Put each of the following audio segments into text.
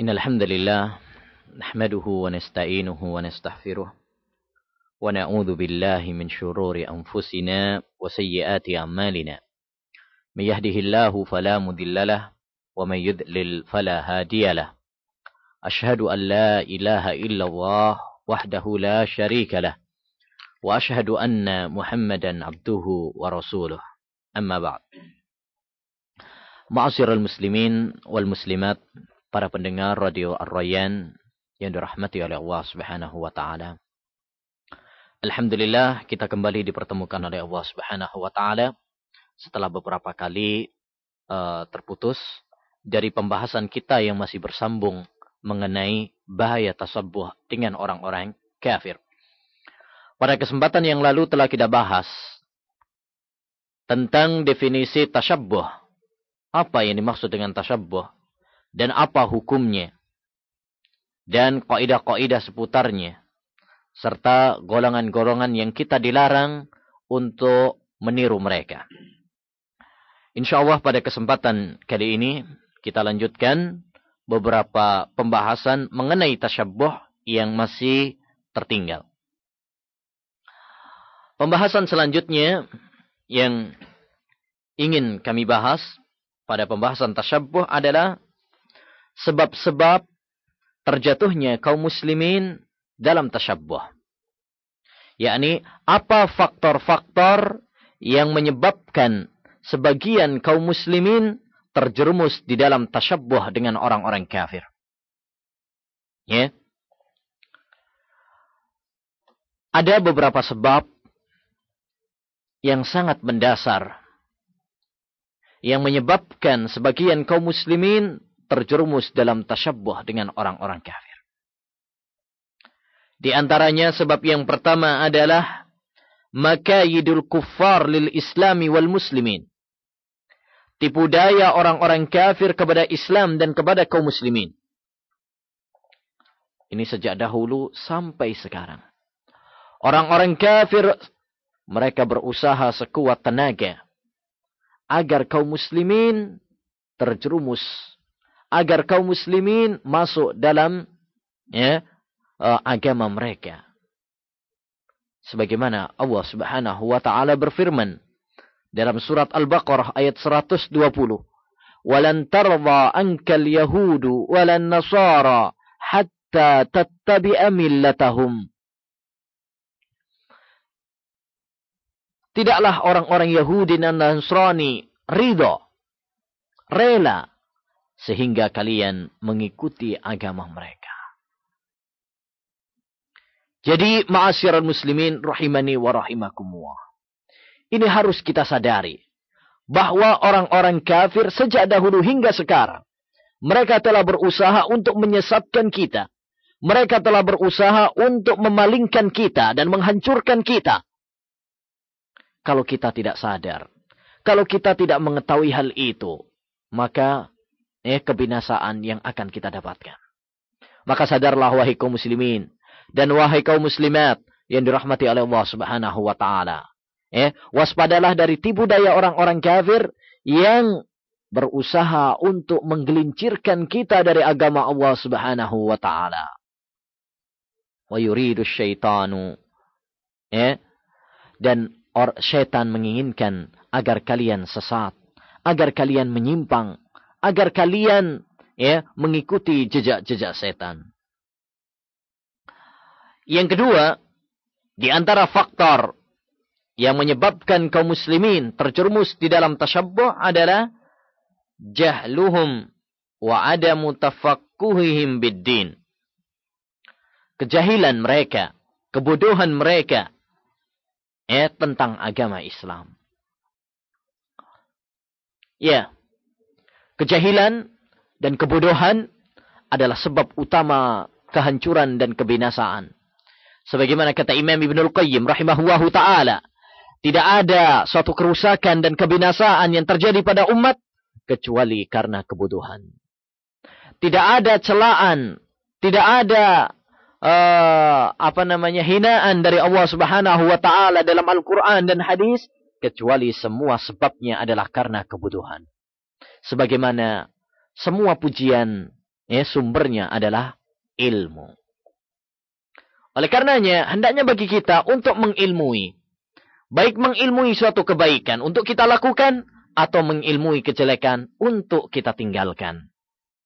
إن الحمد لله نحمده ونستعينه ونستغفره ونعوذ بالله من شرور أنفسنا وسيئات أعمالنا من يهده الله فلا مضل له ومن يضلل فلا هادي له أشهد أن لا إله إلا الله وحده لا شريك له وأشهد أن محمدا عبده ورسوله أما بعد. Ma'asyiral muslimin wal muslimat, para pendengar radio Ar-Rayyan yang dirahmati oleh Allah Subhanahu wa taala. Alhamdulillah, kita kembali dipertemukan oleh Allah Subhanahu wa taala setelah beberapa kali terputus dari pembahasan kita yang masih bersambung mengenai bahaya tasabbuh dengan orang-orang kafir. Pada kesempatan yang lalu telah kita bahas tentang definisi tasyabbuh. Apa yang dimaksud dengan tasyabbuh dan apa hukumnya dan kaidah-kaidah seputarnya serta golongan-golongan yang kita dilarang untuk meniru mereka. Insyaallah pada kesempatan kali ini kita lanjutkan beberapa pembahasan mengenai tasyabbuh yang masih tertinggal. Pembahasan selanjutnya yang ingin kami bahas pada pembahasan tasyabbuh adalah sebab-sebab terjatuhnya kaum muslimin dalam tasyabbuh. Yakni apa faktor-faktor yang menyebabkan sebagian kaum muslimin terjerumus di dalam tasyabbuh dengan orang-orang kafir. Ya. Ada beberapa sebab yang sangat mendasar yang menyebabkan sebagian kaum muslimin terjerumus dalam tasyabbuh dengan orang-orang kafir. Di antaranya sebab yang pertama adalah makayidul kuffar lil islami wal muslimin. Tipu daya orang-orang kafir kepada Islam dan kepada kaum muslimin. Ini sejak dahulu sampai sekarang. Orang-orang kafir mereka berusaha sekuat tenaga agar kaum muslimin terjerumus, agar kaum muslimin masuk dalam agama mereka. Sebagaimana Allah Subhanahu wa taala berfirman dalam surat Al-Baqarah ayat 120, "Walan tarda ankal yahudu walan nasara hatta tattabi'a millatahum." Tidaklah orang-orang Yahudi dan Nasrani ridha, rela, sehingga kalian mengikuti agama mereka. Jadi, ma'asyiral muslimin rahimani wa rahimakumullah. Ini harus kita sadari bahwa orang-orang kafir sejak dahulu hingga sekarang mereka telah berusaha untuk menyesatkan kita. Mereka telah berusaha untuk memalingkan kita dan menghancurkan kita. Kalau kita tidak sadar, kalau kita tidak mengetahui hal itu, maka kebinasaan yang akan kita dapatkan. Maka sadarlah wahai kaum muslimin dan wahai kaum muslimat yang dirahmati oleh Allah Subhanahu wa taala. Waspadalah dari tipu daya orang-orang kafir yang berusaha untuk menggelincirkan kita dari agama Allah Subhanahu wa taala. Wa yuridu syaitanu, dan syaitan menginginkan agar kalian sesat, agar kalian menyimpang, agar kalian mengikuti jejak-jejak setan. Yang kedua, di antara faktor yang menyebabkan kaum muslimin terjerumus di dalam tasyabbuh adalah jahluhum wa adamu tafaqquhihim bid-din. Kejahilan mereka, kebodohan mereka tentang agama Islam. Kejahilan dan kebodohan adalah sebab utama kehancuran dan kebinasaan. Sebagaimana kata Imam Ibnul Qayyim rahimahullahu ta'ala, tidak ada suatu kerusakan dan kebinasaan yang terjadi pada umat kecuali karena kebodohan. Tidak ada celaan, tidak ada hinaan dari Allah Subhanahu wa taala dalam Al-Qur'an dan hadis kecuali semua sebabnya adalah karena kebodohan. Sebagaimana semua pujian sumbernya adalah ilmu. Oleh karenanya, hendaknya bagi kita untuk mengilmui. Baik mengilmui suatu kebaikan untuk kita lakukan, atau mengilmui kejelekan untuk kita tinggalkan.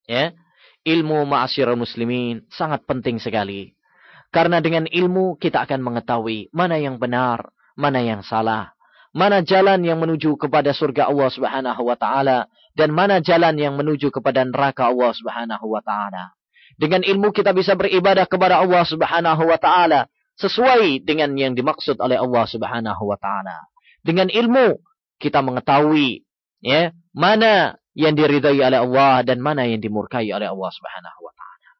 Ya, ilmu ma'asyiral muslimin sangat penting sekali. Karena dengan ilmu kita akan mengetahui mana yang benar, mana yang salah, mana jalan yang menuju kepada surga Allah Subhanahu wa taala dan mana jalan yang menuju kepada neraka Allah Subhanahu wa taala. Dengan ilmu kita bisa beribadah kepada Allah Subhanahu wa taala sesuai dengan yang dimaksud oleh Allah Subhanahu wa taala. Dengan ilmu kita mengetahui mana yang diridai oleh Allah dan mana yang dimurkai oleh Allah Subhanahu wa taala.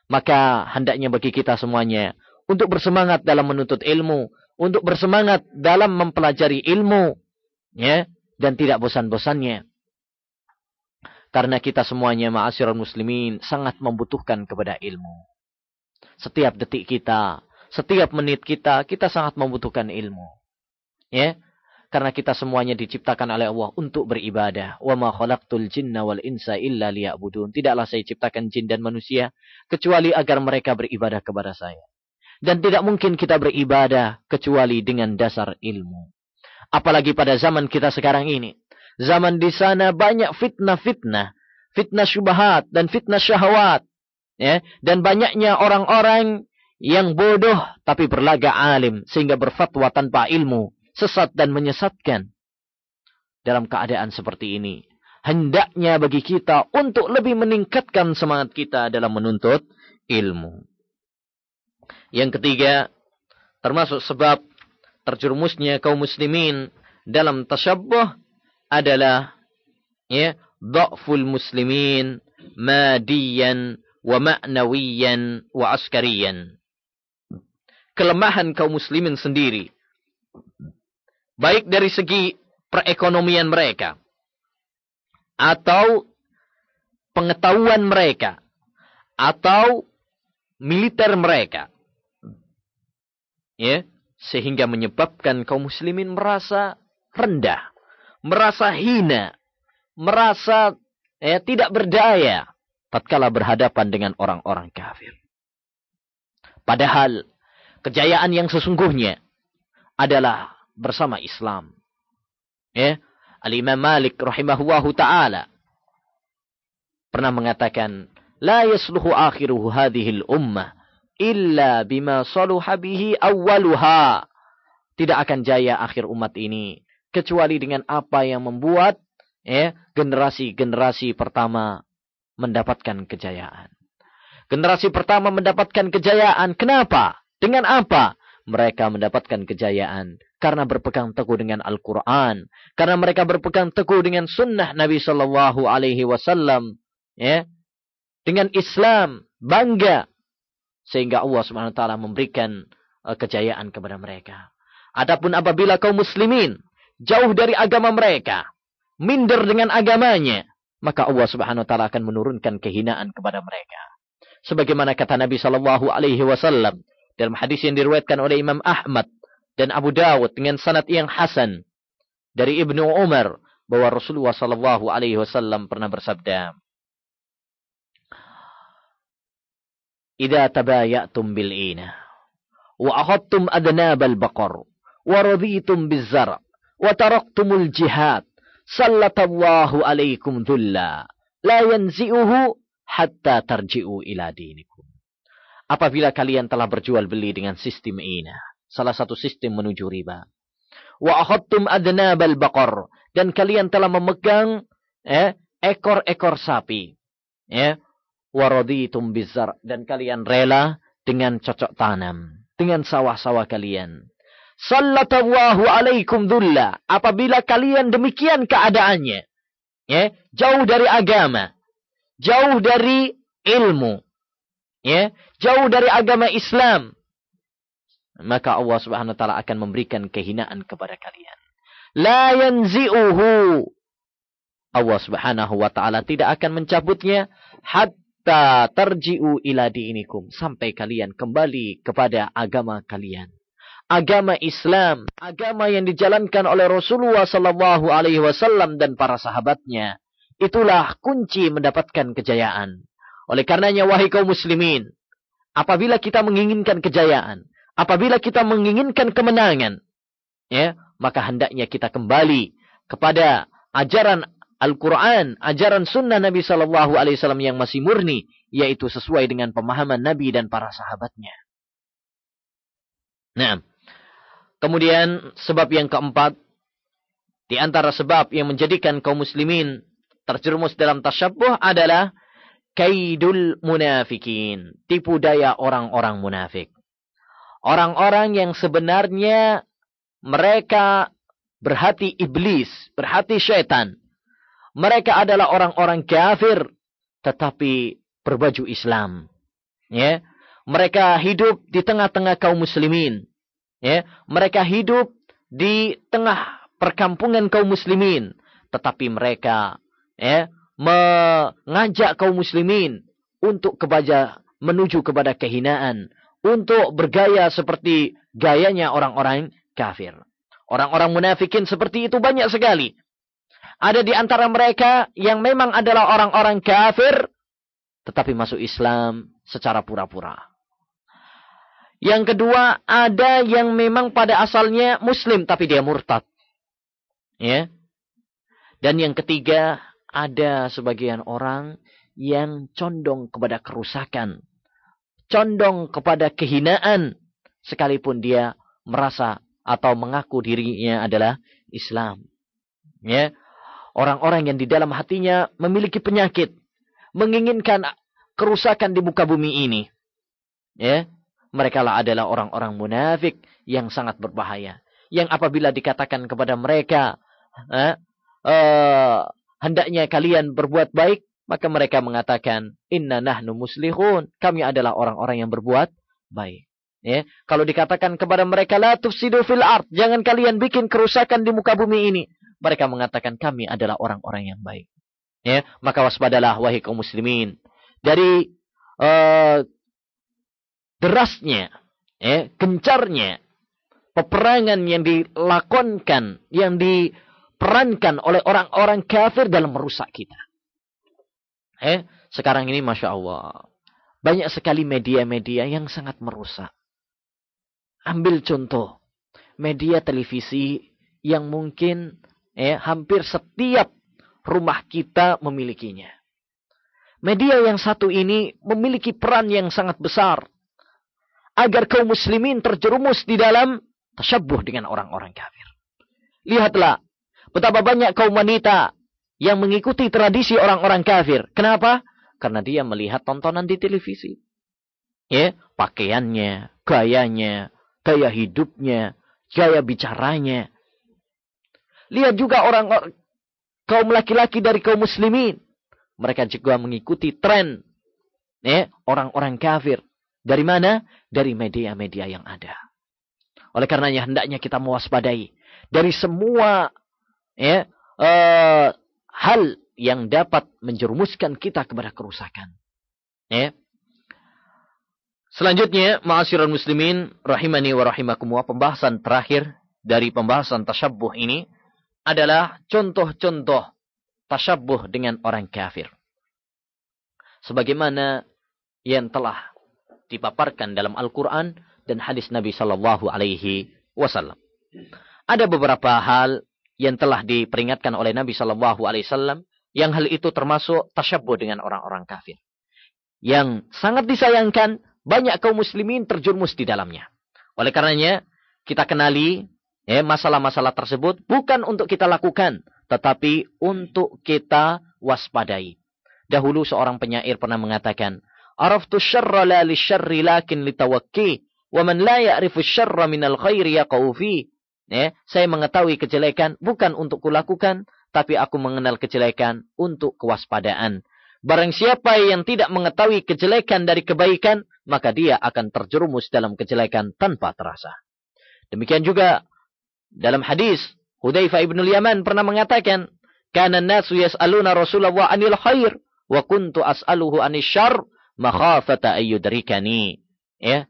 Maka hendaknya bagi kita semuanya untuk bersemangat dalam menuntut ilmu, untuk bersemangat dalam mempelajari ilmu, dan tidak bosan-bosannya. Karena kita semuanya ma'asyiral muslimin sangat membutuhkan kepada ilmu. Setiap detik kita, setiap menit kita sangat membutuhkan ilmu. Karena kita semuanya diciptakan oleh Allah untuk beribadah. Wa ma khalaqtul jinna wal insa illa liya'budun. Tidaklah saya ciptakan jin dan manusia kecuali agar mereka beribadah kepada saya. Dan tidak mungkin kita beribadah kecuali dengan dasar ilmu. Apalagi pada zaman kita sekarang ini. Zaman di sana banyak fitnah syubhat dan fitnah syahwat. Dan banyaknya orang-orang yang bodoh tapi berlagak alim sehingga berfatwa tanpa ilmu, sesat dan menyesatkan. Dalam keadaan seperti ini, hendaknya bagi kita untuk lebih meningkatkan semangat kita dalam menuntut ilmu. Yang ketiga, termasuk sebab terjerumusnya kaum muslimin dalam tasyabbuh adalah dha'ful muslimin madiyan wa ma'nawiyan wa askariyan. Kelemahan kaum muslimin sendiri, baik dari segi perekonomian mereka atau pengetahuan mereka atau militer mereka, sehingga menyebabkan kaum muslimin merasa rendah, merasa hina, merasa tidak berdaya tatkala berhadapan dengan orang-orang kafir. Padahal kejayaan yang sesungguhnya adalah bersama Islam. Al-Imam Malik rahimahullahu ta'ala pernah mengatakan, la yasluhu akhiruhu hadhil ummah illa bima saluha bihi awwaluha. Tidak akan jaya akhir umat ini kecuali dengan apa yang membuat generasi pertama mendapatkan kejayaan. Generasi pertama mendapatkan kejayaan. Kenapa? Dengan apa? Mereka mendapatkan kejayaan karena berpegang teguh dengan Al-Quran, karena mereka berpegang teguh dengan sunnah Nabi Sallallahu Alaihi Wasallam, dengan Islam, bangga, sehingga Allah Subhanahu Wa Taala memberikan kejayaan kepada mereka. Adapun apabila kaum muslimin jauh dari agama mereka, minder dengan agamanya, maka Allah Subhanahu Wa Taala akan menurunkan kehinaan kepada mereka. Sebagaimana kata Nabi Sallallahu Alaihi Wasallam dalam hadis yang diriwayatkan oleh Imam Ahmad dan Abu Dawud dengan sanad yang hasan dari Ibnu Umar, bahwa Rasulullah Sallallahu Alaihi Wasallam pernah bersabda, "Idza tabayatum bil ina wa akhadtum adnabal baqar wa raditum biz-zar' wa taraktumul jihad, sallatallahu alaikum dhulla la yanzi'uhu hatta tarji'u ila dinikum." Apabila kalian telah berjual beli dengan sistem ina, salah satu sistem menuju riba, wa akhadtum adnabal baqar, dan kalian telah memegang ekor-ekor sapi, wa raditum bizar, dan kalian rela dengan cocok tanam, dengan sawah-sawah kalian, sallatallahu alaikum dhulla. Apabila kalian demikian keadaannya, jauh dari agama, jauh dari ilmu, jauh dari agama Islam, maka Allah Subhanahu Wa Taala akan memberikan kehinaan kepada kalian. La yanzi'uhu, Allah Subhanahu Wa Taala tidak akan mencabutnya hatta tarji'u ila dinikum, sampai kalian kembali kepada agama kalian. Agama Islam, agama yang dijalankan oleh Rasulullah Sallallahu Alaihi Wasallam dan para sahabatnya. Itulah kunci mendapatkan kejayaan. Oleh karenanya, wahai kaum muslimin, apabila kita menginginkan kejayaan, apabila kita menginginkan kemenangan, ya, maka hendaknya kita kembali kepada ajaran Al-Quran, ajaran sunnah Nabi Sallallahu Alaihi Wasallam yang masih murni, yaitu sesuai dengan pemahaman Nabi dan para sahabatnya. Nah, kemudian sebab yang keempat, di antara sebab yang menjadikan kaum muslimin terjerumus dalam tasyabbuh adalah kaidul munafikin, tipu daya orang-orang munafik. Orang-orang yang sebenarnya mereka berhati iblis, berhati syaitan. Mereka adalah orang-orang kafir, tetapi berbaju Islam. Ya, mereka hidup di tengah-tengah kaum muslimin. Ya, mereka hidup di tengah perkampungan kaum muslimin, tetapi mereka, ya, mengajak kaum muslimin untuk menuju kepada kehinaan, untuk bergaya seperti gayanya orang-orang kafir. Orang-orang munafikin seperti itu banyak sekali. Ada di antara mereka yang memang adalah orang-orang kafir, tetapi masuk Islam secara pura-pura. Yang kedua, ada yang memang pada asalnya Muslim, tapi dia murtad. Ya. Dan yang ketiga, ada sebagian orang yang condong kepada kerusakan, condong kepada kehinaan, sekalipun dia merasa atau mengaku dirinya adalah Islam. Ya. Orang-orang yang di dalam hatinya memiliki penyakit, menginginkan kerusakan di muka bumi ini. Ya, mereka adalah orang-orang munafik yang sangat berbahaya. Yang apabila dikatakan kepada mereka, hendaknya kalian berbuat baik, maka mereka mengatakan, inna nahnu muslihun, kami adalah orang-orang yang berbuat baik. Ya, kalau dikatakan kepada mereka, la tufsidu fil ard, jangan kalian bikin kerusakan di muka bumi ini, mereka mengatakan kami adalah orang-orang yang baik. Ya, maka waspadalah wahai kaum muslimin dari derasnya, ya, gencarnya peperangan yang dilakonkan, yang diperankan oleh orang-orang kafir dalam merusak kita. Sekarang ini Masya Allah, banyak sekali media-media yang sangat merusak. Ambil contoh, media televisi yang mungkin hampir setiap rumah kita memilikinya. Media yang satu ini memiliki peran yang sangat besar agar kaum muslimin terjerumus di dalam tasyabbuh dengan orang-orang kafir. Lihatlah betapa banyak kaum wanita yang mengikuti tradisi orang-orang kafir. Kenapa? Karena dia melihat tontonan di televisi. Ya, pakaiannya, gayanya, gaya hidupnya, gaya bicaranya. Lihat juga orang kaum laki-laki dari kaum muslimin. Mereka juga mengikuti tren orang-orang kafir. Dari mana? Dari media-media yang ada. Oleh karenanya hendaknya kita mewaspadai dari semua hal yang dapat menjerumuskan kita kepada kerusakan. Selanjutnya, ma'asyiral muslimin rahimani wa rahimakumullah, pembahasan terakhir dari pembahasan tasyabbuh ini adalah contoh-contoh tasyabbuh dengan orang kafir. Sebagaimana yang telah dipaparkan dalam Al-Quran dan hadis Nabi Sallallahu Alaihi Wasallam. Ada beberapa hal yang telah diperingatkan oleh Nabi Sallallahu Alaihi Wasallam, yang hal itu termasuk tasyabbuh dengan orang-orang kafir. Yang sangat disayangkan, banyak kaum muslimin terjerumus di dalamnya. Oleh karenanya, kita kenali masalah-masalah tersebut bukan untuk kita lakukan, tetapi untuk kita waspadai. Dahulu seorang penyair pernah mengatakan, "Araftu syarra la lisyarri lakin litawakki, wa man la ya'rifu syarra minal khairi yaqau fi." Saya mengetahui kejelekan bukan untuk kulakukan, tapi aku mengenal kejelekan untuk kewaspadaan. Barang siapa yang tidak mengetahui kejelekan dari kebaikan, maka dia akan terjerumus dalam kejelekan tanpa terasa. Demikian juga dalam hadis, Hudzaifah ibn al-Yaman pernah mengatakan, "Kana an-nasu yas'aluna Rasulullah 'anil khair, wa kuntu as'aluhu 'anil syarr, makhafata ayyudrikani." Ya.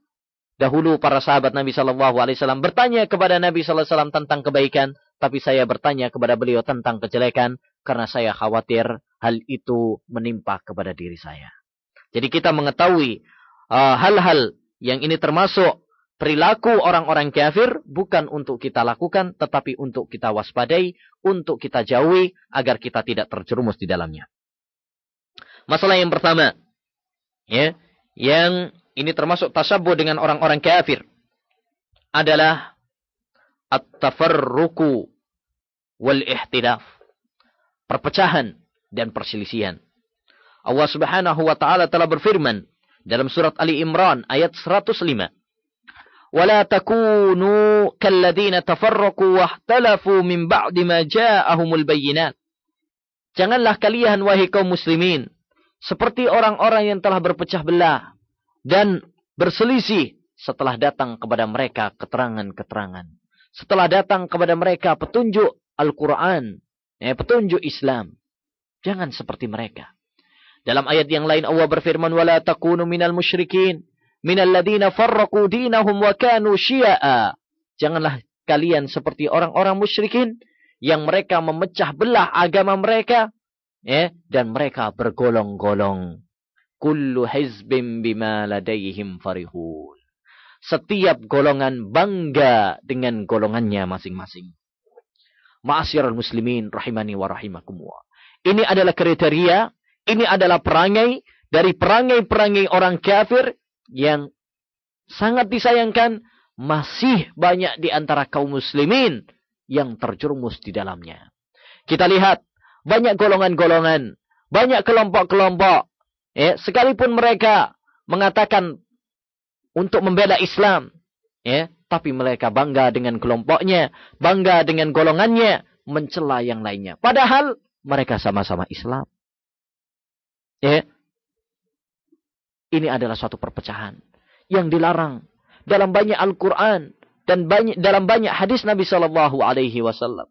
Dahulu para sahabat Nabi sallallahu alaihi wasallam bertanya kepada Nabi sallallahu alaihi wasallam tentang kebaikan, tapi saya bertanya kepada beliau tentang kejelekan karena saya khawatir hal itu menimpa kepada diri saya. Jadi kita mengetahui hal-hal yang ini termasuk perilaku orang-orang kafir bukan untuk kita lakukan, tetapi untuk kita waspadai, untuk kita jauhi agar kita tidak terjerumus di dalamnya. Masalah yang pertama, ya, yang ini termasuk tasabbuh dengan orang-orang kafir adalah at-tafarruqu wal ihtilaf, perpecahan dan perselisihan. Allah Subhanahu wa taala telah berfirman dalam surat Ali Imran ayat 105. Wala takunu kalladzina tafarraqu wahtalafu min ba'di ma ja'ahumul bayyinat. Janganlah kalian wahai kaum muslimin seperti orang-orang yang telah berpecah belah dan berselisih setelah datang kepada mereka keterangan-keterangan. Setelah datang kepada mereka petunjuk Al-Quran, petunjuk Islam. Jangan seperti mereka. Dalam ayat yang lain Allah berfirman, وَلَا تَكُونُوا مِنَ الْمُشْرِكِينَ مِنَ الَّذِينَ فَرَّقُوا دِينَهُمْ وَكَانُوا شِيَعًا. Janganlah kalian seperti orang-orang musyrikin yang mereka memecah belah agama mereka, dan mereka bergolong-golong. Kullu hizbin bima ladaihim farihun. Setiap golongan bangga dengan golongannya masing-masing. Ma'asyiral muslimin rahimani wa rahimakumullah. Ini adalah kriteria, ini adalah perangai dari perangai-perangai orang kafir yang sangat disayangkan masih banyak di antara kaum muslimin yang terjerumus di dalamnya. Kita lihat banyak golongan-golongan, banyak kelompok-kelompok, sekalipun mereka mengatakan untuk membela Islam, tapi mereka bangga dengan kelompoknya, bangga dengan golongannya, mencela yang lainnya. Padahal mereka sama-sama Islam. Ini adalah suatu perpecahan yang dilarang dalam banyak Al-Quran dan dalam banyak hadis Nabi Sallallahu Alaihi Wasallam.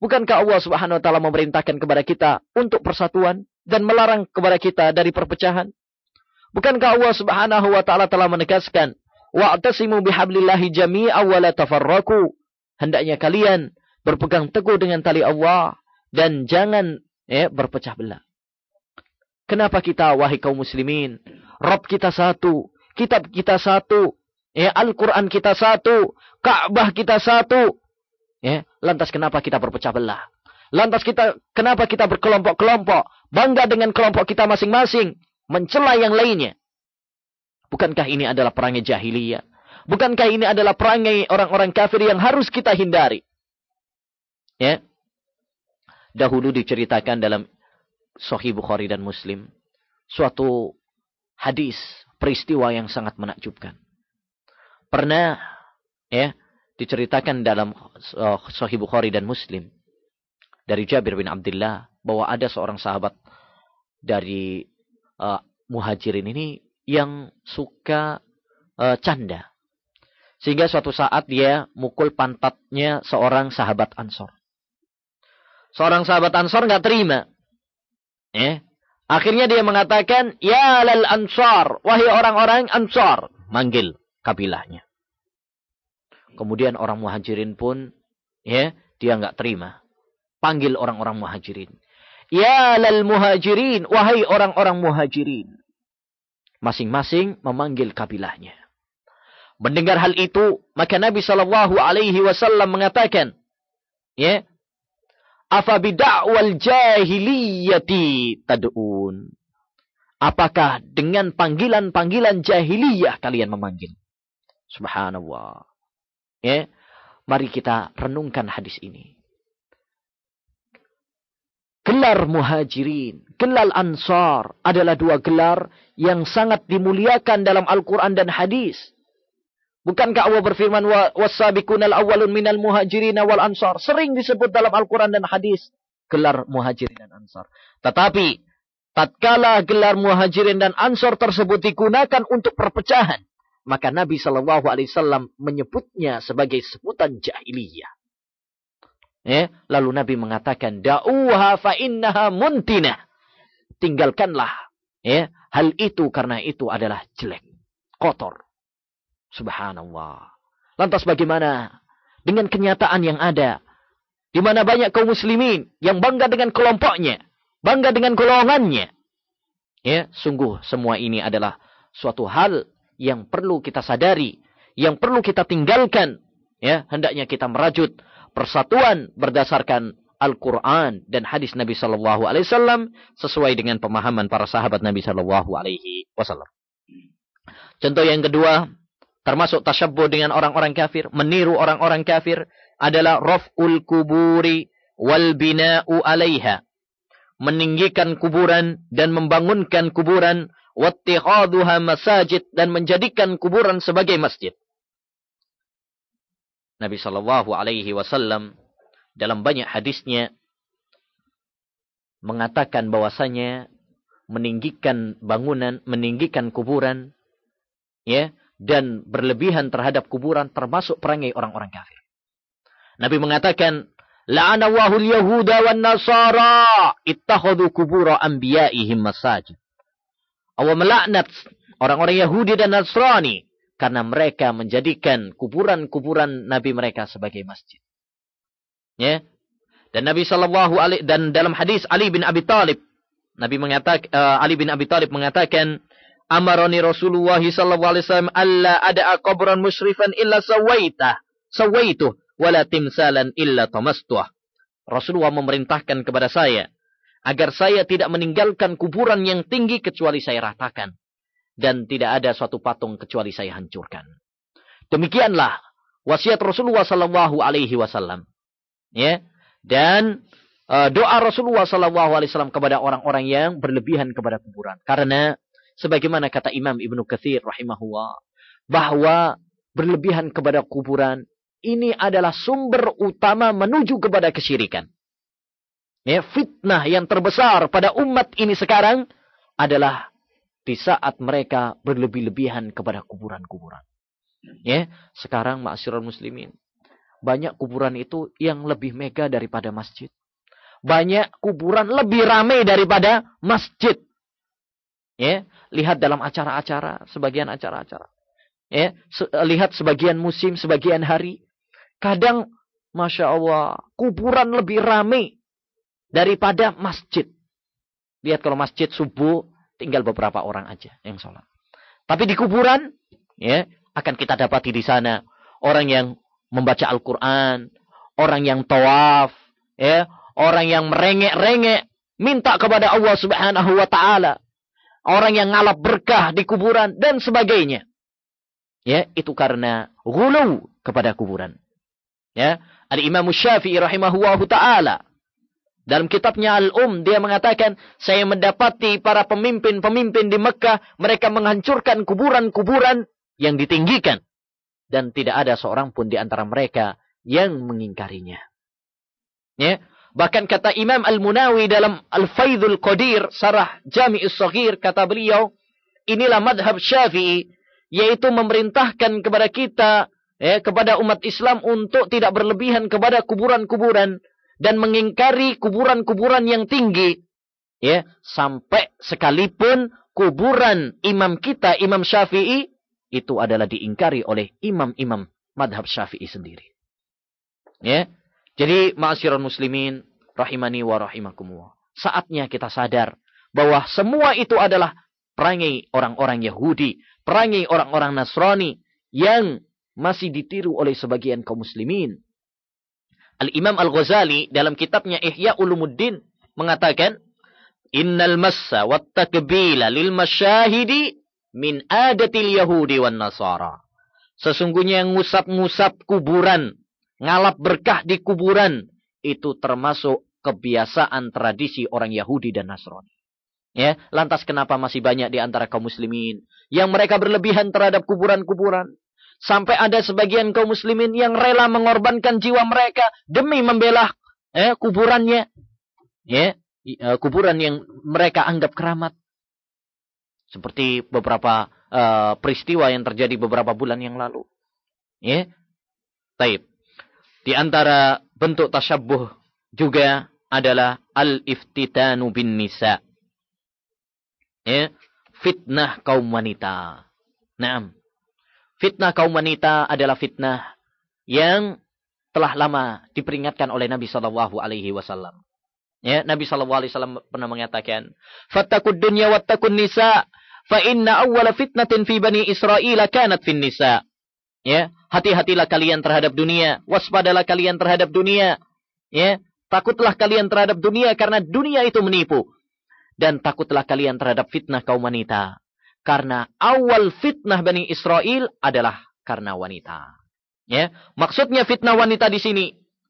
Bukankah Allah Subhanahu Wa Taala memerintahkan kepada kita untuk persatuan dan melarang kepada kita dari perpecahan? Bukankah Allah Subhanahu Wa Taala telah menegaskan, wa'tasimu bihablillahi jami'a wa la tafarraqu. Hendaknya kalian berpegang teguh dengan tali Allah dan jangan berpecah belah. Kenapa kita wahai kaum muslimin, Rabb kita satu, kitab kita satu, Al-Quran kita satu, Ka'bah kita satu, lantas kenapa kita berpecah belah? Lantas kenapa kita berkelompok-kelompok, bangga dengan kelompok kita masing-masing, mencela yang lainnya? Bukankah ini adalah perangai jahiliyah? Bukankah ini adalah perangai orang-orang kafir yang harus kita hindari? Dahulu diceritakan dalam Sahih Bukhari dan Muslim suatu hadis, peristiwa yang sangat menakjubkan. Pernah diceritakan dalam Sahih Bukhari dan Muslim dari Jabir bin Abdullah bahwa ada seorang sahabat dari Muhajirin ini yang suka canda. Sehingga suatu saat dia mukul pantatnya seorang sahabat Ansor. Seorang sahabat Ansor nggak terima. Akhirnya dia mengatakan, ya lal Ansar, wahai orang-orang Ansar, manggil kabilahnya. Kemudian orang Muhajirin pun, dia nggak terima, panggil orang-orang Muhajirin. Ya lal Muhajirin, wahai orang-orang Muhajirin. Masing-masing memanggil kabilahnya. Mendengar hal itu, maka Nabi Shallallahu Alaihi Wasallam mengatakan, afa bid'awal jahiliyati tad'un. Apakah dengan panggilan-panggilan jahiliyah kalian memanggil? Subhanallah. Mari kita renungkan hadis ini. Gelar Muhajirin, gelar Ansar adalah dua gelar yang sangat dimuliakan dalam Al-Quran dan hadis. Bukankah Allah berfirman, was-sabiqunal awwalun minal muhajirin wal ansar. Sering disebut dalam Al-Quran dan hadis gelar Muhajirin dan Ansar. Tetapi tatkala gelar Muhajirin dan Ansar tersebut digunakan untuk perpecahan, maka Nabi Shallallahu Alaihi Wasallam menyebutnya sebagai sebutan jahiliyah. Lalu Nabi mengatakan, da'uha fa innaha muntinah. Tinggalkanlah hal itu karena itu adalah jelek, kotor. Subhanallah. Lantas bagaimana dengan kenyataan yang ada, di mana banyak kaum muslimin yang bangga dengan kelompoknya, bangga dengan golongannya, Ya, sungguh semua ini adalah suatu hal yang perlu kita sadari, yang perlu kita tinggalkan. Ya, hendaknya kita merajut persatuan berdasarkan Al-Quran dan hadis Nabi Sallallahu Alaihi Wasallam sesuai dengan pemahaman para sahabat Nabi Sallallahu Alaihi Wasallam. Contoh yang kedua, termasuk tasyabbuh dengan orang-orang kafir, meniru orang-orang kafir, adalah raf'ul kuburi wal bina'u 'alaiha. Meninggikan kuburan dan membangunkan kuburan, wattikhadhuha masajid, dan menjadikan kuburan sebagai masjid. Nabi Sallallahu Alaihi Wasallam dalam banyak hadisnya mengatakan bahwasanya meninggikan bangunan, meninggikan kuburan, ya, dan berlebihan terhadap kuburan termasuk perangai orang-orang kafir. Nabi mengatakan, la'anallahu al-yahuda wan nasara ittakhadhu qubur anbiya'ihim masajid. Allah melaknat orang-orang Yahudi dan Nasrani karena mereka menjadikan kuburan-kuburan nabi mereka sebagai masjid. Ya. Dan Nabi sallallahu alaihi, dan dalam hadis Ali bin Abi Thalib, Ali bin Abi Thalib mengatakan, amarani Rasulullah sallallahu alaihi wasallam alla ada'a qabran musyrifan illa sawaituh wala timsalan illa tamastuh. Rasulullah memerintahkan kepada saya agar saya tidak meninggalkan kuburan yang tinggi kecuali saya ratakan, dan tidak ada suatu patung kecuali saya hancurkan. Demikianlah wasiat Rasulullah sallallahu alaihi wasallam. Ya, dan doa Rasulullah sallallahu alaihi wasallam kepada orang-orang yang berlebihan kepada kuburan. Karena sebagaimana kata Imam Ibnu Katsir rahimahullah, bahwa berlebihan kepada kuburan ini adalah sumber utama menuju kepada kesyirikan. Ya, fitnah yang terbesar pada umat ini sekarang adalah di saat mereka berlebih-lebihan kepada kuburan-kuburan. Ya, sekarang ma'asyiral muslimin, banyak kuburan itu yang lebih mega daripada masjid. Banyak kuburan lebih ramai daripada masjid. Ya, lihat dalam acara-acara, sebagian acara-acara. Ya, lihat sebagian musim, sebagian hari. Kadang, Masya Allah, kuburan lebih ramai daripada masjid. Lihat kalau masjid subuh, tinggal beberapa orang aja yang sholat. Tapi di kuburan, ya, akan kita dapati di sana orang yang membaca Al-Quran, orang yang tawaf, ya, orang yang merengek-rengek, minta kepada Allah Subhanahu wa Ta'ala, orang yang ngalap berkah di kuburan, dan sebagainya. Ya, itu karena ghulu kepada kuburan. Ya, Al-Imam Syafi'i rahimahullahu ta'ala, dalam kitabnya Al-Dia mengatakan, saya mendapati para pemimpin-pemimpin di Mekah, mereka menghancurkan kuburan-kuburan yang ditinggikan. Dan tidak ada seorang pun di antara mereka yang mengingkarinya. Ya. Bahkan kata Imam Al-Munawi dalam Al-Faidhul Qadir, Sarah Jami'us Shaghir, kata beliau, inilah madhab Syafi'i, yaitu memerintahkan kepada kita, ya, kepada umat Islam untuk tidak berlebihan kepada kuburan-kuburan, dan mengingkari kuburan-kuburan yang tinggi. Ya, sampai sekalipun kuburan imam kita, Imam Syafi'i, itu adalah diingkari oleh imam-imam madhab Syafi'i sendiri. Ya. Jadi, ma'asyiral muslimin, rahimani wa rahimakumullah. Saatnya kita sadar bahwa semua itu adalah perangai orang-orang Yahudi, perangai orang-orang Nasrani yang masih ditiru oleh sebagian kaum muslimin. Al-Imam Al-Ghazali dalam kitabnya Ihya Ulumuddin mengatakan, innal massa wat takbila lil masyahidi min adatil Yahudi wan Nasara. Sesungguhnya yang ngusap-ngusap kuburan, ngalap berkah di kuburan, itu termasuk kebiasaan tradisi orang Yahudi dan Nasrani. Ya, lantas kenapa masih banyak di antara kaum muslimin yang mereka berlebihan terhadap kuburan-kuburan? Sampai ada sebagian kaum muslimin yang rela mengorbankan jiwa mereka demi membela kuburannya. Ya, kuburan yang mereka anggap keramat. Seperti beberapa peristiwa yang terjadi beberapa bulan yang lalu. Ya. Taib. Di antara bentuk tasyabbuh juga adalah al-iftitanu bin nisa. Ya. Fitnah kaum wanita. Naam. Fitnah kaum wanita adalah fitnah yang telah lama diperingatkan oleh Nabi sallallahu alaihi wasallam. Ya, Nabi SAW pernah mengatakan, "Fattaqud dunya wattaqun nisa, fa inna awwala fitnatin fi bani Israil kanat fin nisa." Ya, hati-hatilah kalian terhadap dunia, waspadalah kalian terhadap dunia. Ya, takutlah kalian terhadap dunia karena dunia itu menipu. Dan takutlah kalian terhadap fitnah kaum wanita. Karena awal fitnah Bani Israel adalah karena wanita. Ya, maksudnya fitnah wanita di sini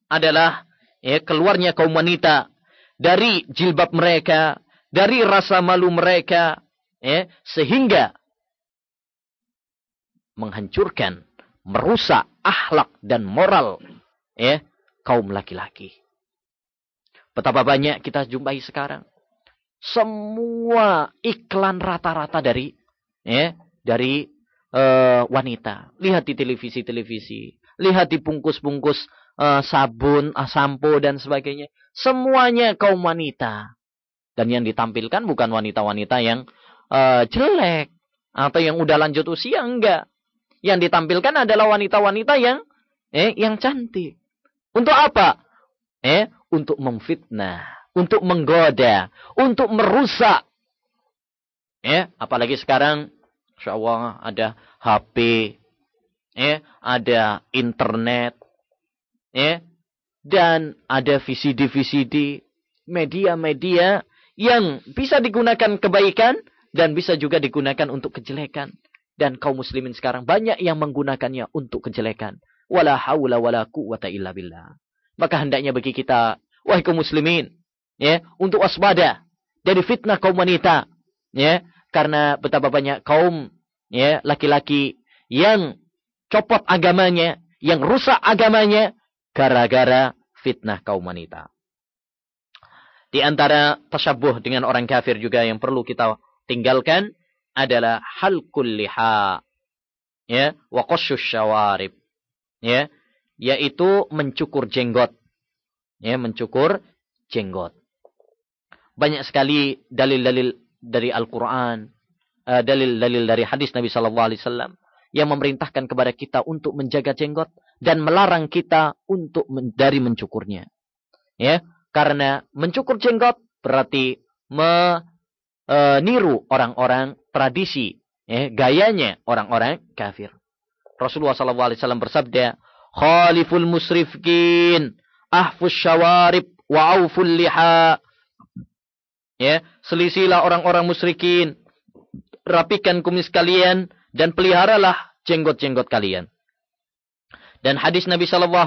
adalah keluarnya kaum wanita dari jilbab mereka, dari rasa malu mereka, sehingga menghancurkan, merusak akhlak dan moral kaum laki-laki. Betapa banyak kita jumpai sekarang. Semua iklan rata-rata dari wanita. Lihat di televisi, lihat di bungkus-bungkus sabun, sampo dan sebagainya. Semuanya kaum wanita. Dan yang ditampilkan bukan wanita-wanita yang jelek atau yang udah lanjut usia, enggak. Yang ditampilkan adalah wanita-wanita yang cantik. Untuk apa? Untuk memfitnah, untuk menggoda, untuk merusak. Apalagi sekarang, Insya Allah ada HP, ada internet, dan ada VCD, media-media yang bisa digunakan kebaikan dan bisa juga digunakan untuk kejelekan. Dan kaum muslimin sekarang banyak yang menggunakannya untuk kejelekan. Wala haula wala quwwata illa billah. Maka hendaknya bagi kita, wahai kaum muslimin, untuk waspada dari fitnah kaum wanita, karena betapa banyak kaum laki-laki yang copot agamanya, yang rusak agamanya gara-gara fitnah kaum wanita. Di antara tasyabuh dengan orang kafir juga yang perlu kita tinggalkan adalah halqul liha, wa qasyush syawarib, yaitu mencukur jenggot. Mencukur jenggot. Banyak sekali dalil-dalil dari Al-Quran, dalil-dalil dari hadis Nabi SAW yang memerintahkan kepada kita untuk menjaga jenggot dan melarang kita untuk dari mencukurnya. Karena mencukur jenggot berarti meniru orang-orang tradisi, gayanya orang-orang kafir. Rasulullah SAW bersabda, "Khaliful musrifkin, ahfus syawarib, wa auful liha." Selisilah orang-orang musyrikin, rapikan kumis kalian dan peliharalah jenggot-jenggot kalian. Dan hadis Nabi SAW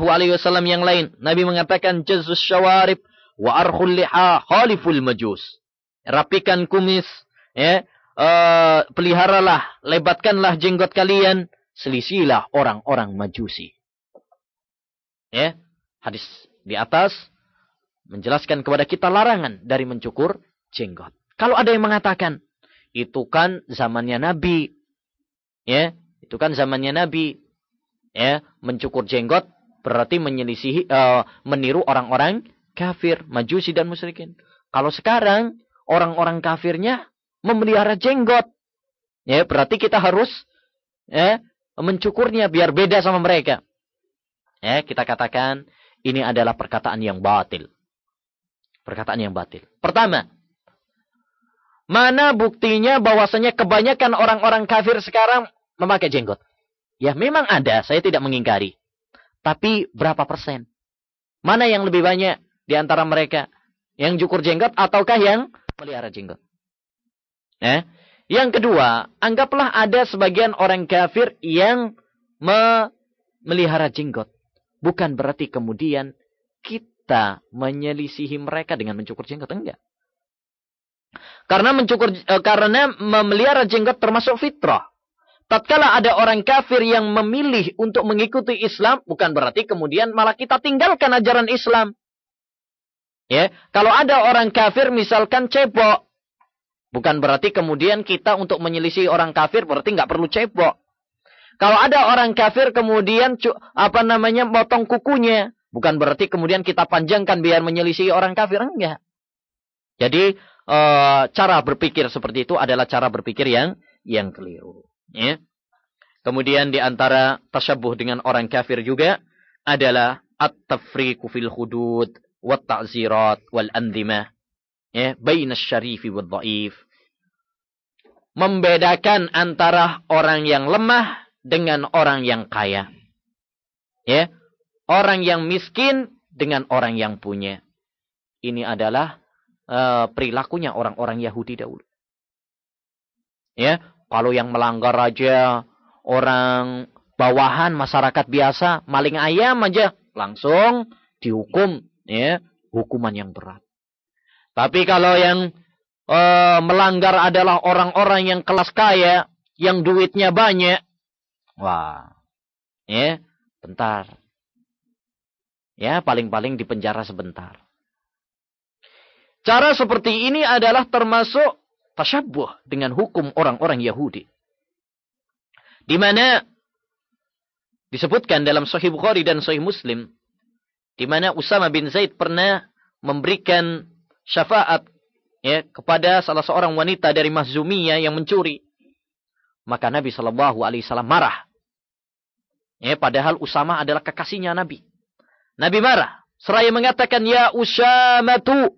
yang lain, Nabi mengatakan, "Jazzus syawarib wa arkhul liha khaliful majus." Rapikan kumis, peliharalah, lebatkanlah jenggot kalian, selisilah orang-orang majusi. Hadis di atas menjelaskan kepada kita larangan dari mencukur jenggot. Kalau ada yang mengatakan, itu kan zamannya Nabi. Itu kan zamannya Nabi. Mencukur jenggot berarti menyelisihi, meniru orang-orang kafir, majusi dan musyrikin. Kalau sekarang orang-orang kafirnya memelihara jenggot, berarti kita harus mencukurnya biar beda sama mereka. Kita katakan ini adalah perkataan yang batil. Perkataan yang batil. Pertama, mana buktinya bahwasanya kebanyakan orang-orang kafir sekarang memakai jenggot? Ya memang ada, saya tidak mengingkari. Tapi berapa persen? Mana yang lebih banyak di antara mereka? Yang cukur jenggot ataukah yang melihara jenggot? Yang kedua, anggaplah ada sebagian orang kafir yang memelihara jenggot. Bukan berarti kemudian kita menyelisihi mereka dengan mencukur jenggot, enggak. Karena memelihara jenggot termasuk fitrah. Tatkala ada orang kafir yang memilih untuk mengikuti Islam, bukan berarti kemudian malah kita tinggalkan ajaran Islam. Kalau ada orang kafir misalkan cebok, bukan berarti kemudian kita untuk menyelisih orang kafir berarti nggak perlu cebok. Kalau ada orang kafir kemudian potong kukunya, bukan berarti kemudian kita panjangkan biar menyelisih orang kafir, enggak. Jadi cara berpikir seperti itu adalah cara berpikir yang keliru. Kemudian di antara tasyabuh dengan orang kafir juga adalah at-tafriqu fil hudud, wat ta'zirat wal andhimah, ya, baina syarifi wad dhaif. Membedakan antara orang yang lemah dengan orang yang kaya. Ya, orang yang miskin dengan orang yang punya. Ini adalah perilakunya orang-orang Yahudi dahulu. Ya, kalau yang melanggar aja orang bawahan masyarakat biasa, maling ayam aja langsung dihukum, ya, hukuman yang berat. Tapi kalau yang melanggar adalah orang-orang yang kelas kaya, yang duitnya banyak, wah, ya, bentar. Ya, paling-paling dipenjara sebentar. Cara seperti ini adalah termasuk tasyabbuh dengan hukum orang-orang Yahudi. Di mana disebutkan dalam Sahih Bukhari dan Sahih Muslim, di mana Usama bin Zaid pernah memberikan syafaat, ya, kepada salah seorang wanita dari Makhzumiyah yang mencuri. Maka Nabi SAW marah. Ya, padahal Usama adalah kekasihnya Nabi. Nabi marah. Seraya mengatakan, ya Usamatu,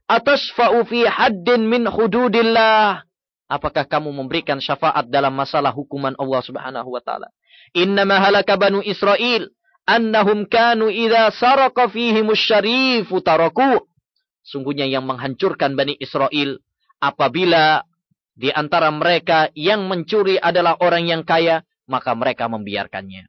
atashfa'u fi haddin min hududillah. Apakah kamu memberikan syafaat dalam masalah hukuman Allah Subhanahu wa taala? Innama halaka banu Israel annahum kanu idza saraqa fihimus syarifu taraku. Sungguhnya yang menghancurkan Bani Israel apabila di antara mereka yang mencuri adalah orang yang kaya, maka mereka membiarkannya.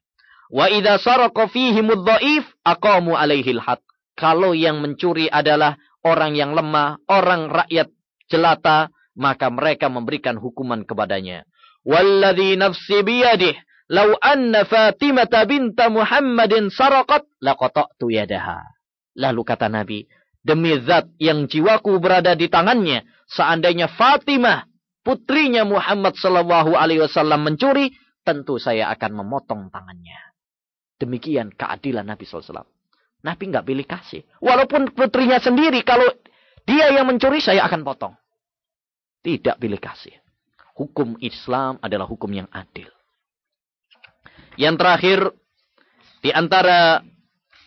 Wa idza saraqa fihimudh dhaif aqamu alaihil had. Kalau yang mencuri adalah orang yang lemah, orang rakyat jelata, maka mereka memberikan hukuman kepadanya. Walladzi nafsi biyadihi law anna Fatimah binta Muhammadin saraqat laqata'tu yadaha. Lalu kata Nabi, demi zat yang jiwaku berada di tangannya, seandainya Fatimah putrinya Muhammad sallallahu alaihi wasallam mencuri, tentu saya akan memotong tangannya. Demikian keadilan Nabi sallallahu alaihi wasallam. Nabi enggak pilih kasih. Walaupun putrinya sendiri, kalau dia yang mencuri, saya akan potong. Tidak pilih kasih. Hukum Islam adalah hukum yang adil. Yang terakhir, di antara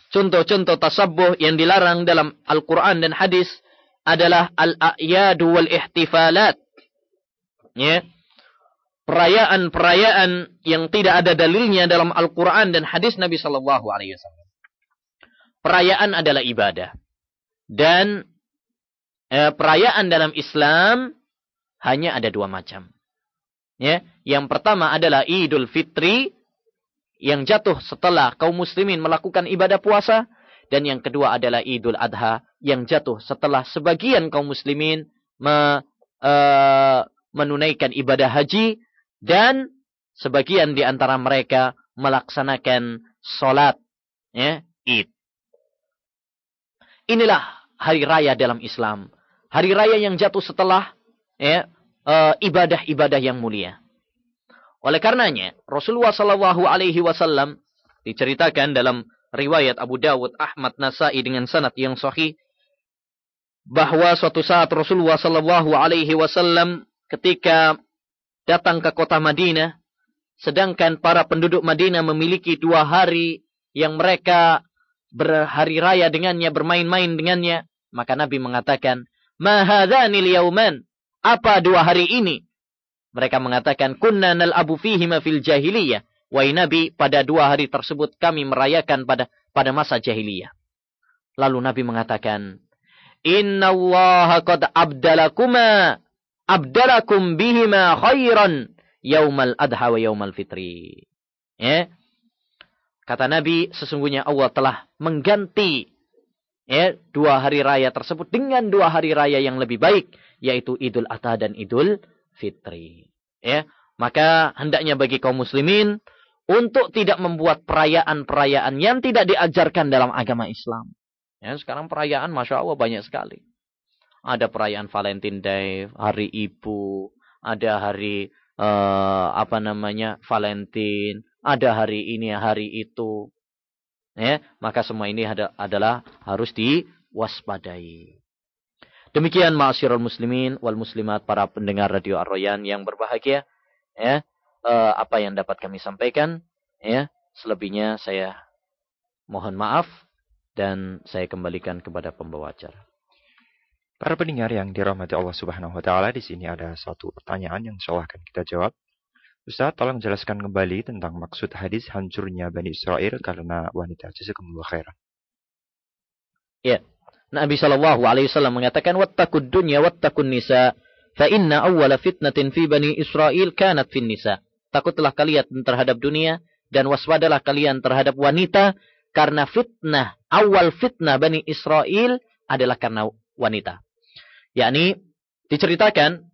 contoh-contoh tasabbuh yang dilarang dalam Al-Quran dan hadis adalah al-a'yadu wal-ihtifalat. Ya. Perayaan-perayaan yang tidak ada dalilnya dalam Al-Quran dan hadis Nabi Sallallahu Alaihi Wasallam. Perayaan adalah ibadah. Dan perayaan dalam Islam hanya ada dua macam. Ya. Yang pertama adalah Idul Fitri, yang jatuh setelah kaum muslimin melakukan ibadah puasa. Dan yang kedua adalah Idul Adha, yang jatuh setelah sebagian kaum muslimin menunaikan ibadah haji. Dan sebagian di antara mereka melaksanakan sholat, ya, Id. Inilah hari raya dalam Islam. Hari raya yang jatuh setelah, ya, ibadah-ibadah yang mulia. Oleh karenanya, Rasulullah Sallallahu Alaihi Wasallam diceritakan dalam riwayat Abu Dawud, Ahmad, Nasai dengan sanad yang sahih, bahwa suatu saat Rasulullah Sallallahu Alaihi Wasallam ketika datang ke kota Madinah, sedangkan para penduduk Madinah memiliki 2 hari yang mereka berhari raya dengannya, bermain-main dengannya, maka Nabi mengatakan, "Ma hadzanil yauman?" Apa 2 hari ini? Mereka mengatakan, "Kunna nal'abu fihima fil jahiliyah." Wahai Nabi, pada 2 hari tersebut kami merayakan pada masa jahiliyah. Lalu Nabi mengatakan, "Innallaha qad abdalakum bihima khairan yaumal adha wa yaumal fitri." Ya. Kata Nabi, sesungguhnya Allah telah mengganti, ya, 2 hari raya tersebut dengan 2 hari raya yang lebih baik, yaitu Idul Adha dan Idul Fitri. Ya, maka hendaknya bagi kaum muslimin untuk tidak membuat perayaan-perayaan yang tidak diajarkan dalam agama Islam. Ya, sekarang perayaan, Masya Allah, banyak sekali. Ada perayaan Valentine Day, Hari Ibu, ada hari Valentine, ada hari ini, hari itu. Ya, maka semua ini adalah harus diwaspadai. Demikian ma'asyiral muslimin wal muslimat, para pendengar Radio Ar-Royan yang berbahagia, ya, apa yang dapat kami sampaikan, ya, selebihnya saya mohon maaf. dan saya kembalikan kepada pembawa acara. Para pendengar yang dirahmati Allah Subhanahu wa taala, di sini ada satu pertanyaan yang insyaallah akan kita jawab. Ustaz, tolong jelaskan kembali tentang maksud hadis hancurnya Bani Israel karena wanita. Jazakumullah khairan. Ya. Nabi SAW mengatakan wattaqud dunya wattaqun nisa fa inna awwala fitnatin fi Bani Israel kanat fin nisa. Takutlah kalian terhadap dunia dan waspadalah kalian terhadap wanita karena awal fitnah Bani Israel adalah karena wanita. Yakni diceritakan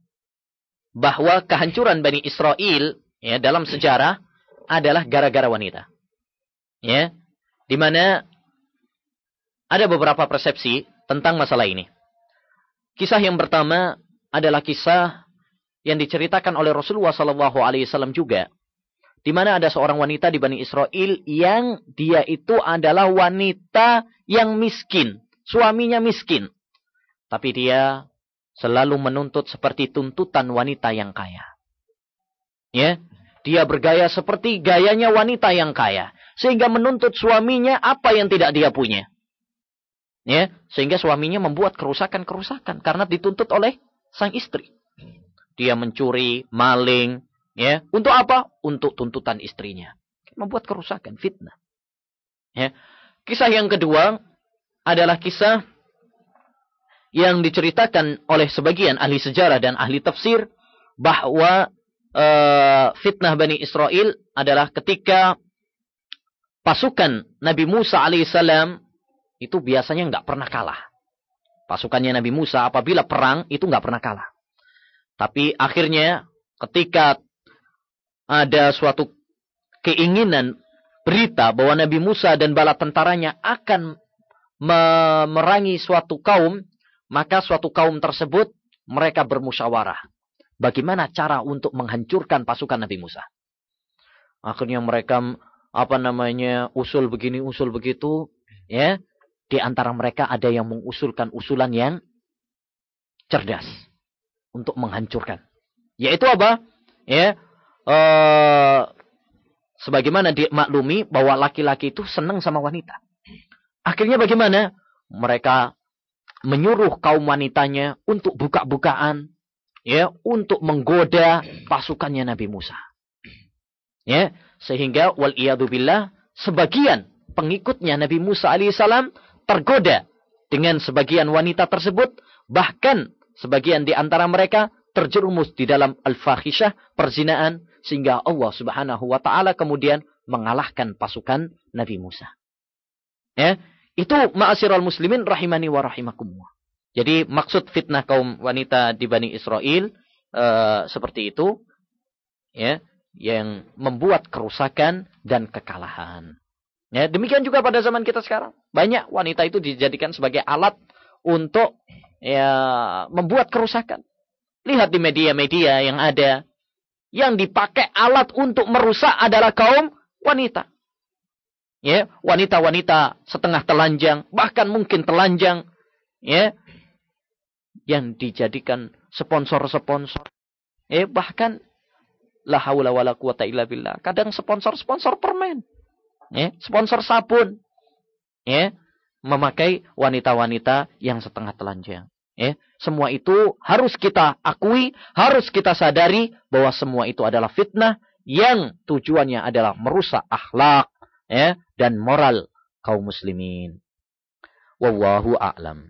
bahwa kehancuran Bani Israel ya dalam sejarah adalah gara-gara wanita. Ya, di mana ada beberapa persepsi tentang masalah ini. Kisah yang pertama adalah kisah yang diceritakan oleh Rasulullah SAW juga, di mana ada seorang wanita di Bani Israel yang dia itu adalah wanita yang miskin, suaminya miskin, tapi dia selalu menuntut seperti tuntutan wanita yang kaya. Ya, dia bergaya seperti gayanya wanita yang kaya, sehingga menuntut suaminya apa yang tidak dia punya. Ya, sehingga suaminya membuat kerusakan-kerusakan karena dituntut oleh sang istri. Dia mencuri, maling, ya, untuk apa? Untuk tuntutan istrinya. Membuat kerusakan, fitnah. Ya. Kisah yang kedua adalah kisah yang diceritakan oleh sebagian ahli sejarah dan ahli tafsir bahwa fitnah Bani Israel adalah ketika pasukan Nabi Musa alaihissalam itu biasanya nggak pernah kalah. Pasukannya Nabi Musa apabila perang itu nggak pernah kalah. Tapi akhirnya ketika ada suatu keinginan berita bahwa Nabi Musa dan bala tentaranya akan memerangi suatu kaum, maka suatu kaum tersebut mereka bermusyawarah. Bagaimana cara untuk menghancurkan pasukan Nabi Musa? Akhirnya mereka usul begini, usul begitu, ya. Di antara mereka ada yang mengusulkan usulan yang cerdas untuk menghancurkan. Yaitu apa? Ya, sebagaimana dimaklumi bahwa laki-laki itu senang sama wanita. Akhirnya bagaimana? Mereka menyuruh kaum wanitanya untuk buka-bukaan, ya, untuk menggoda pasukannya Nabi Musa. Ya, sehingga wal iyadu billah sebagian pengikutnya Nabi Musa alaihissalam tergoda dengan sebagian wanita tersebut, bahkan sebagian di antara mereka terjerumus di dalam al-fahisyah, perzinaan, sehingga Allah Subhanahu wa taala kemudian mengalahkan pasukan Nabi Musa. Ya, itu ma'asyiral muslimin rahimani wa rahimakumullah. Jadi maksud fitnah kaum wanita di Bani Israel seperti itu, ya, yang membuat kerusakan dan kekalahan. Ya, demikian juga pada zaman kita sekarang. Banyak wanita itu dijadikan sebagai alat untuk ya membuat kerusakan. Lihat di media-media yang ada, yang dipakai alat untuk merusak adalah kaum wanita. Ya, wanita-wanita setengah telanjang, bahkan mungkin telanjang, ya, yang dijadikan sponsor-sponsor. Bahkan la haula wala quwata illa billah. Kadang sponsor permen. Ya, sponsor sabun. Ya, memakai wanita-wanita yang setengah telanjang. Ya, semua itu harus kita akui, harus kita sadari bahwa semua itu adalah fitnah yang tujuannya adalah merusak akhlak, ya, dan moral kaum muslimin. Wallahu a'lam.